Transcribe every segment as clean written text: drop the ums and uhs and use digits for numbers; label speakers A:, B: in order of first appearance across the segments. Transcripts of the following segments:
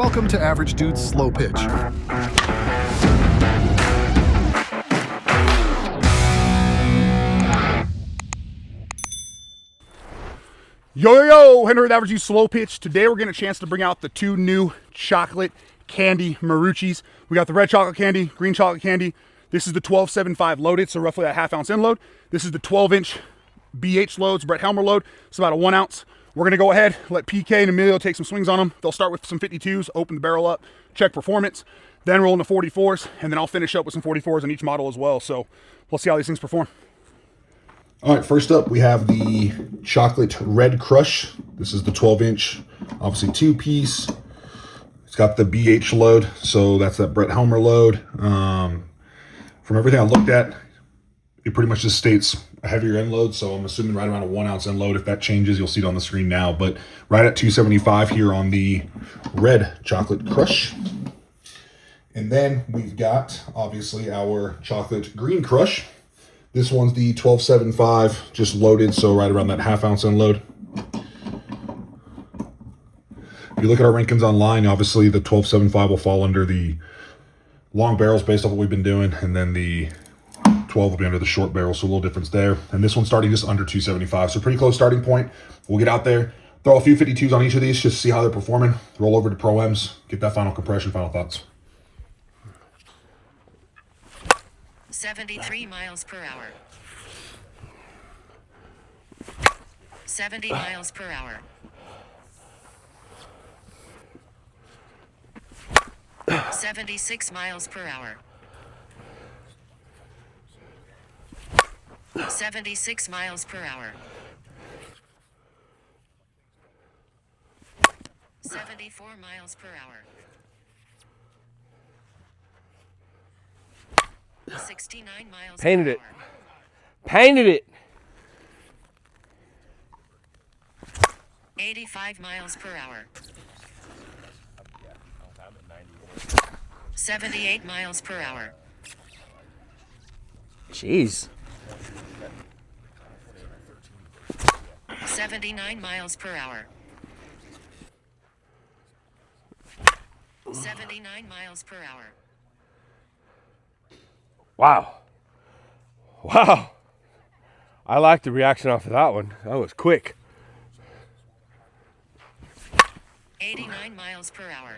A: Welcome to Average Dude's Slow Pitch. Yo, Henry with Average Dude's Slow Pitch. Today we're getting a chance to bring out the two new chocolate candy Maruccis. We got the red chocolate candy, green chocolate candy. This is the 12.75 loaded, so roughly a half ounce end load. This is the 12-inch BH loads, Brett Helmer load. It's about a 1 ounce. We're gonna go ahead, let PK and Emilio take some swings on them. They'll start with some 52s, open the barrel up, check performance, then roll into 44s, and then I'll finish up with some 44s on each model as well. So let's see how these things perform.
B: All right, first up, we have the chocolate red crush. This is the 12-inch, obviously two-piece. It's got the BH load, so that's that Brett Helmer load. From everything I looked at, it pretty much just states a heavier end load, so I'm assuming right around a 1 ounce end load. If that changes, you'll see it on the screen now, but right at 275 here on the red chocolate crush. And then we've got, obviously, our chocolate green crush. This one's the 12.75, just loaded, so right around that half ounce end load. If you look at our rankings online, obviously the 12.75 will fall under the long barrels based off what we've been doing, and then the 12 will be under the short barrel, so a little difference there. And this one's starting just under 275, so pretty close starting point. We'll get out there, throw a few 52s on each of these, just to see how they're performing. Roll over to Pro-Ms, get that final compression, final thoughts.
C: 73 miles per hour. 70 miles per hour. 76 miles per hour. 76 miles per hour. 74 miles per hour. 69 miles
D: Painted
C: per
D: it.
C: hour.
D: Painted it.
C: 85 miles per hour. 78 miles per hour.
D: Jeez.
C: 79 miles per hour. 79 miles per hour.
D: Wow. Wow. I like the reaction off of that one. That was quick.
C: 89 miles per hour.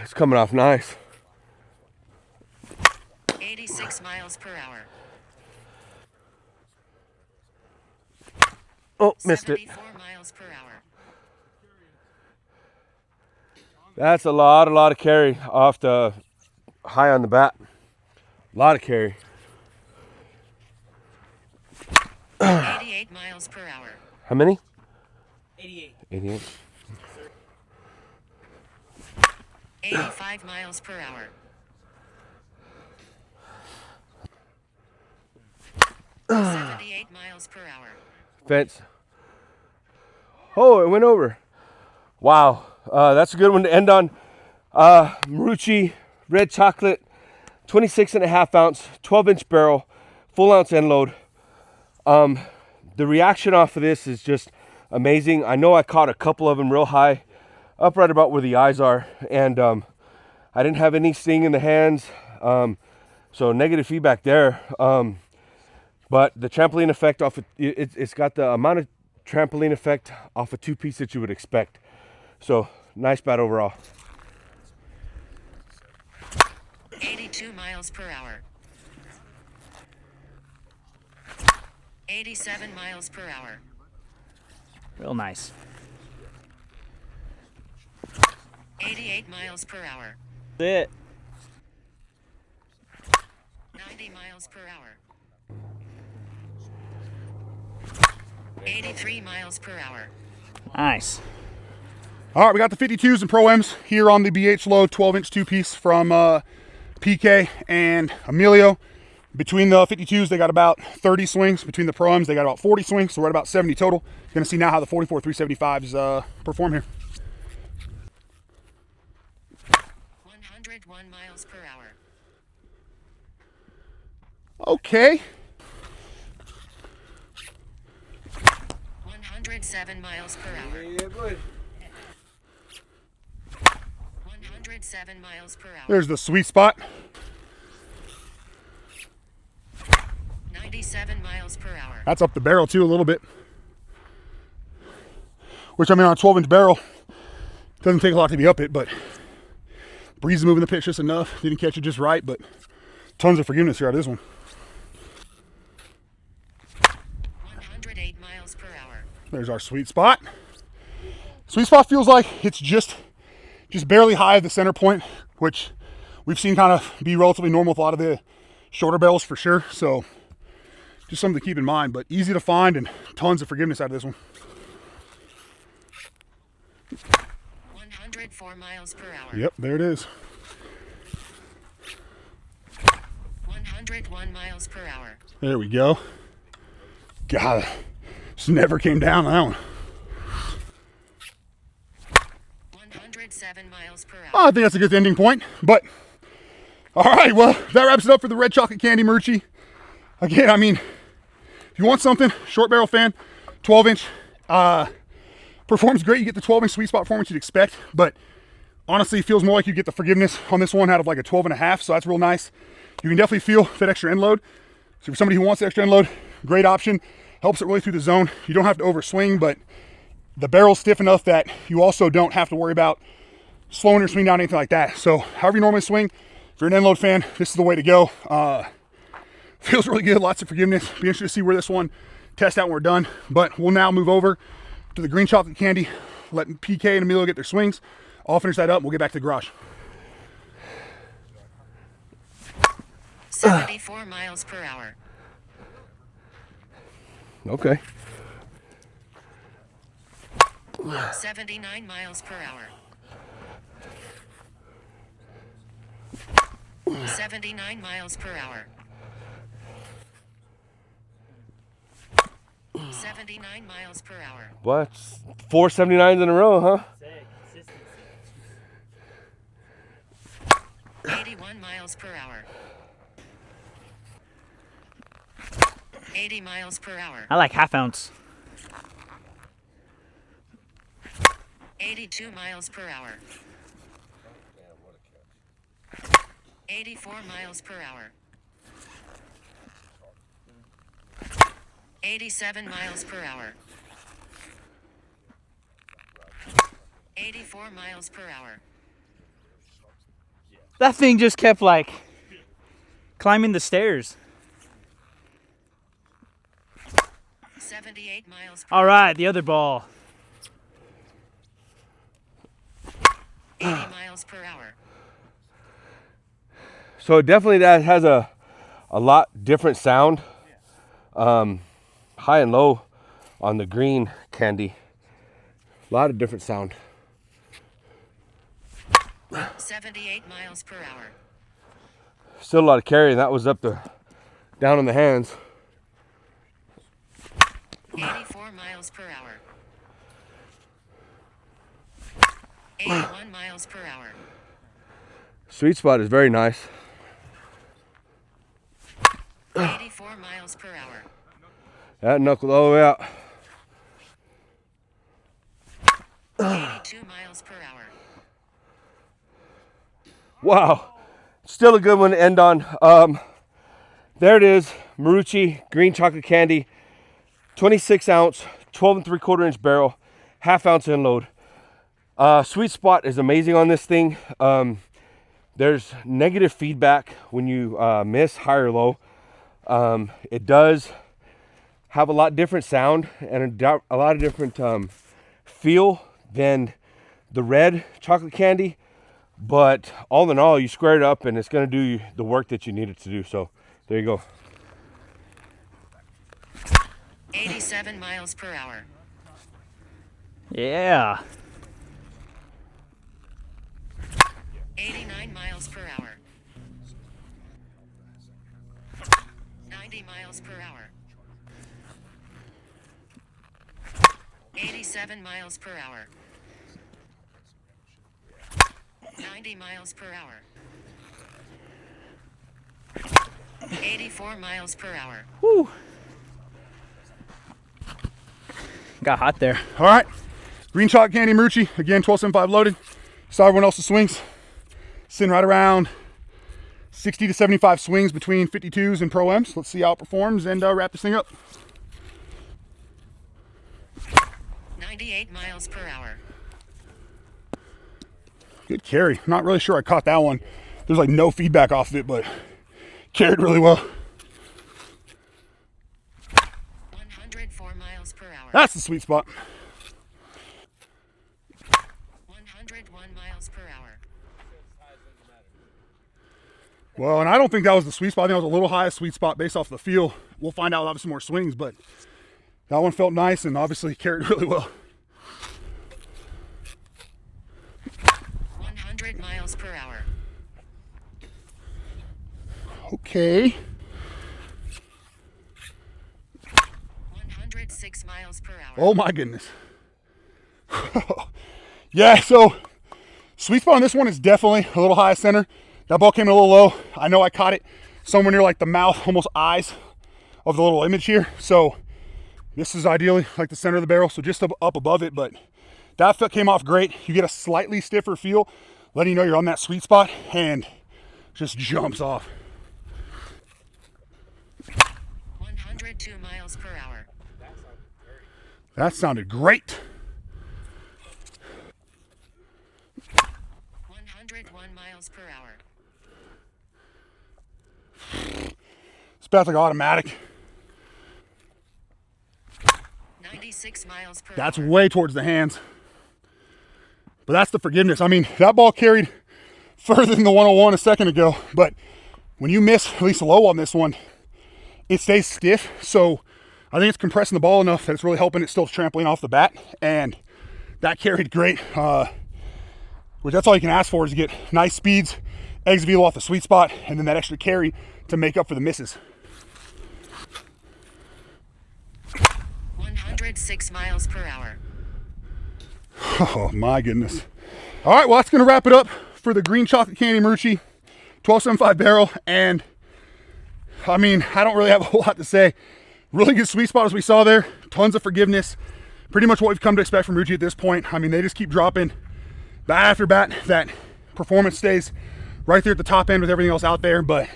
D: It's coming off nice.
C: 86 miles per hour.
D: Oh, missed it.
C: 74 miles per hour.
D: That's a lot of carry off the high on the bat. A lot of carry.
C: 88 miles per hour.
D: How many?
C: 88.
D: 88.
C: 85 miles per hour. 78 miles per hour.
D: Fence. Oh, it went over. Wow. That's a good one to end on. Marucci red chocolate, 26.5 ounce, 12-inch barrel, full ounce end load. The reaction off of this is just amazing. I know I caught a couple of them real high, up right about where the eyes are, and I didn't have any sting in the hands, so negative feedback there. But the trampoline effect off of it's got the amount of trampoline effect off a two-piece that you would expect. So nice bat overall.
C: 82 miles per hour. 87 miles per hour.
E: Real nice.
C: 88 miles per hour.
E: That's it.
C: 90 miles per hour. 83 miles per hour.
E: Nice.
A: All right, we got the 52s and Pro-Ms here on the BH load 12-inch two-piece from PK and Emilio. Between the 52s, they got about 30 swings. Between the Pro-Ms, they got about 40 swings, so we're at about 70 total. You're gonna see now how the 44 375s perform here.
C: 101 miles per hour.
A: Okay.
C: 107 miles per hour. 97 miles per hour.
A: There's the sweet spot.
C: 97 miles per hour.
A: That's up the barrel too a little bit. Which, I mean, on a 12-inch barrel, doesn't take a lot to be up it, but breeze is moving the pitch just enough. Didn't catch it just right, but tons of forgiveness here out of this one.
C: 108 miles per hour.
A: There's our sweet spot. Sweet spot feels like it's just barely high of the center point, which we've seen kind of be relatively normal with a lot of the shorter barrels for sure. So just something to keep in mind, but easy to find and tons of forgiveness out of this one.
C: 104 miles per hour.
A: Yep, there it is.
C: 101 miles per hour.
A: There we go. God, just never came down on that one.
C: 107 miles per hour.
A: Oh, I think that's a good ending point. But all right, well, that wraps it up for the red chocolate candy Marucci. Again, I mean, if you want something, short barrel fan, 12-inch, performs great. You get the 12-inch sweet spot performance you'd expect, but honestly, it feels more like you get the forgiveness on this one out of like a 12.5, so that's real nice. You can definitely feel that extra end load. So for somebody who wants the extra end load, great option. Helps it really through the zone. You don't have to overswing, but the barrel's stiff enough that you also don't have to worry about slowing your swing down, anything like that. So however you normally swing, if you're an end load fan, this is the way to go. Feels really good, lots of forgiveness. Be interested to see where this one tests out when we're done. But we'll now move over to the green chocolate candy, let PK and Emilio get their swings. I'll finish that up and we'll get back to the garage.
C: 74 miles per hour.
D: Okay.
C: 79 miles per hour. 79 miles per hour. 79 miles per hour.
D: What? 479s in a row, huh?
C: 81 miles per hour. 80 miles per hour.
E: I like half ounce.
C: 82 miles per hour. 84 miles per hour. 87 miles per hour. 84 miles per hour.
E: That thing just kept like climbing the stairs.
C: 78 miles per
E: All right, the other ball.
C: 80 miles per hour.
D: So definitely that has a lot different sound. High and low on the green candy. A lot of different sound.
C: 78 miles per hour.
D: Still a lot of carry, and that was up the down in the hands.
C: 84 miles per hour. 81 miles per hour.
D: Sweet spot is very nice.
C: 84 miles per hour.
D: That knuckled all the way out.
C: 82 miles per hour.
D: Wow, still a good one to end on. There it is, Marucci green chocolate candy, 26 ounce, 12 3/4 inch barrel, half ounce end load. Sweet spot is amazing on this thing. There's negative feedback when you miss high or low. It does have a lot different sound and a lot of different feel than the red chocolate candy. But all in all, you square it up and it's going to do the work that you need it to do. So there you go.
C: 87 miles per hour.
E: Yeah.
C: 89 miles per hour. 90 miles per hour. 87 miles per hour. 90 miles per hour. 84 miles per hour.
E: Woo. Got hot there.
A: All right, green chocolate candy Marucci, again, 12.75 loaded. Saw everyone else's swings. sitting right around 60 to 75 swings between 52s and Pro Ms. Let's see how it performs and wrap this thing up.
C: 98 miles per hour.
A: Good carry. I'm not really sure I caught that one. There's like no feedback off of it, but carried really well.
C: 104 miles per hour.
A: That's the sweet spot.
C: 101 miles per hour.
A: Well, and I don't think that was the sweet spot. I think that was a little high sweet spot based off the feel. We'll find out obviously more swings, but that one felt nice and obviously carried really well.
C: 100 miles per hour.
A: Okay.
C: 106 miles per hour.
A: Oh my goodness. Yeah, so sweet spot on this one is definitely a little high center. That ball came in a little low. I know I caught it somewhere near like the mouth, almost eyes of the little image here. So this is ideally like the center of the barrel, so just up above it, but that came off great. You get a slightly stiffer feel, letting you know you're on that sweet spot, and just jumps off.
C: 102 miles per hour.
A: That sounded great.
C: 101 miles per hour.
A: It's about like automatic.
C: 96 miles per
A: That's
C: hour.
A: way towards the hands. But that's the forgiveness. I mean, that ball carried further than the 101 a second ago, but when you miss at least low on this one, it stays stiff. So I think it's compressing the ball enough that it's really helping it still trampoline off the bat, and that carried great. Which that's all you can ask for, is to get nice speeds, exit velo off the sweet spot, and then that extra carry to make up for the misses.
C: 106 miles per hour.
A: Oh my goodness. All right, well, that's gonna wrap it up for the green chocolate candy Marucci 1275 barrel. And I mean, I don't really have a whole lot to say. Really good sweet spot as we saw there. Tons of forgiveness. Pretty much what we've come to expect from Marucci at this point. I mean, they just keep dropping bat after bat. That performance stays right there at the top end with everything else out there. But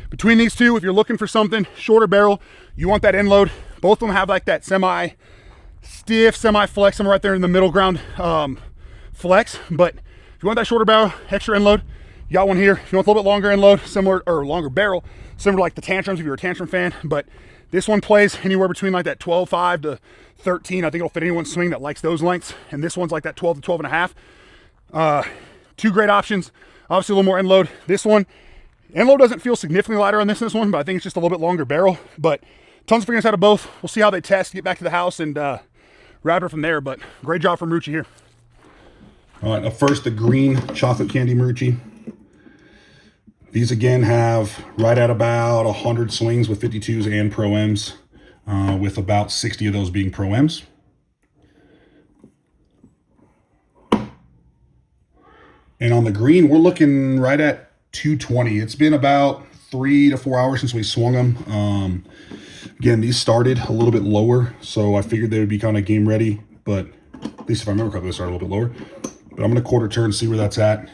A: between these two, if you're looking for something shorter barrel, you want that end load. Both of them have like that semi stiff, semi flex, somewhere right there in the middle ground flex. But if you want that shorter barrel, extra end load, you got one here. If you want a little bit longer end load, similar, or longer barrel, similar to like the Tantrums if you're a Tantrum fan. But this one plays anywhere between like that 12.5 to 13. I think it'll fit anyone's swing that likes those lengths. And this one's like that 12 to 12 and a half. Two great options. Obviously a little more end load. This one, end load doesn't feel significantly lighter on this one, but I think it's just a little bit longer barrel. But tons of figuring out of both. We'll see how they test, get back to the house, and wrap it from there. But great job from Marucci here.
B: All right, now first the green chocolate candy Marucci. These again have right at about 100 swings with 52s and Pro Ms, with about 60 of those being Pro Ms. And on the green, we're looking right at 220. It's been about 3 to 4 hours since we swung them. Again, these started a little bit lower, so I figured they would be kind of game ready, but at least if I remember correctly, they started a little bit lower. But I'm going to quarter turn, see where that's at.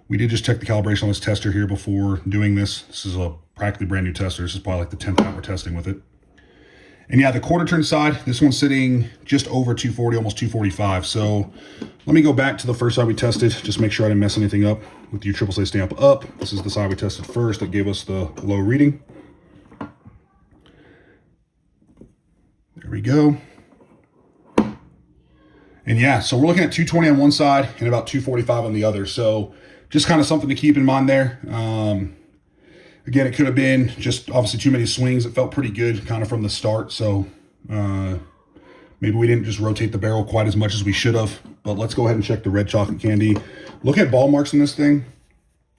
B: We did just check the calibration on this tester here before doing this. This is a practically brand new tester. This is probably like the 10th time we're testing with it. And yeah, the quarter turn side, this one's sitting just over 240, almost 245. So let me go back to the first side we tested, just make sure I didn't mess anything up with the USSSA stamp up. This is the side we tested first that gave us the low reading. There we go. And yeah, so we're looking at 220 on one side and about 245 on the other. So just kind of something to keep in mind there. Again, it could have been just obviously too many swings. It felt pretty good kind of from the start. So maybe we didn't just rotate the barrel quite as much as we should have. But let's go ahead and check the red chocolate candy. Look at ball marks in this thing.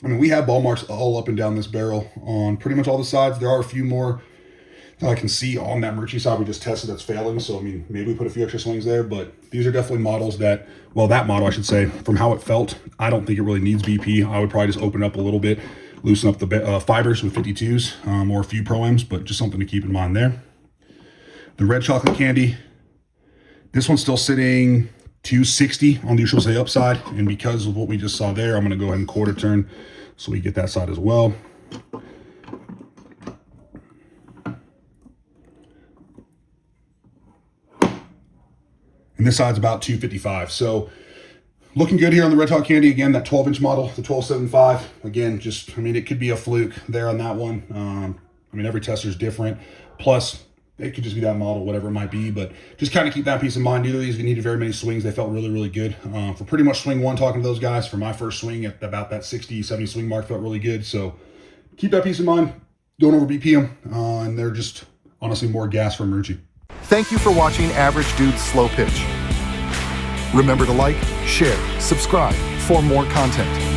B: I mean, we have ball marks all up and down this barrel on pretty much all the sides. There are a few more that I can see on that Marucci side we just tested that's failing. So, I mean, maybe we put a few extra swings there. But these are definitely models that, well, that model, I should say, from how it felt, I don't think it really needs BP. I would probably just open it up a little bit, loosen up the fibers with 52s or a few Pro Ms, but just something to keep in mind there. The red chocolate candy, this one's still sitting 260 on the USSSA upside. And because of what we just saw there, I'm going to go ahead and quarter turn so we get that side as well. And this side's about 255. So looking good here on the Red Hot Candy. Again, that 12-inch model, the 1275. Again, just, I mean, it could be a fluke there on that one. I mean, every tester is different. Plus, it could just be that model, whatever it might be. But just kind of keep that piece in mind. Neither of these needed very many swings. They felt really, really good. For pretty much swing one, talking to those guys, for my first swing at about that 60, 70 swing mark, felt really good. So keep that piece in mind. Don't over BP them. And they're just, honestly, more gas from Marucci.
F: Thank you for watching Average Dude's Slow Pitch. Remember to like, share, subscribe for more content.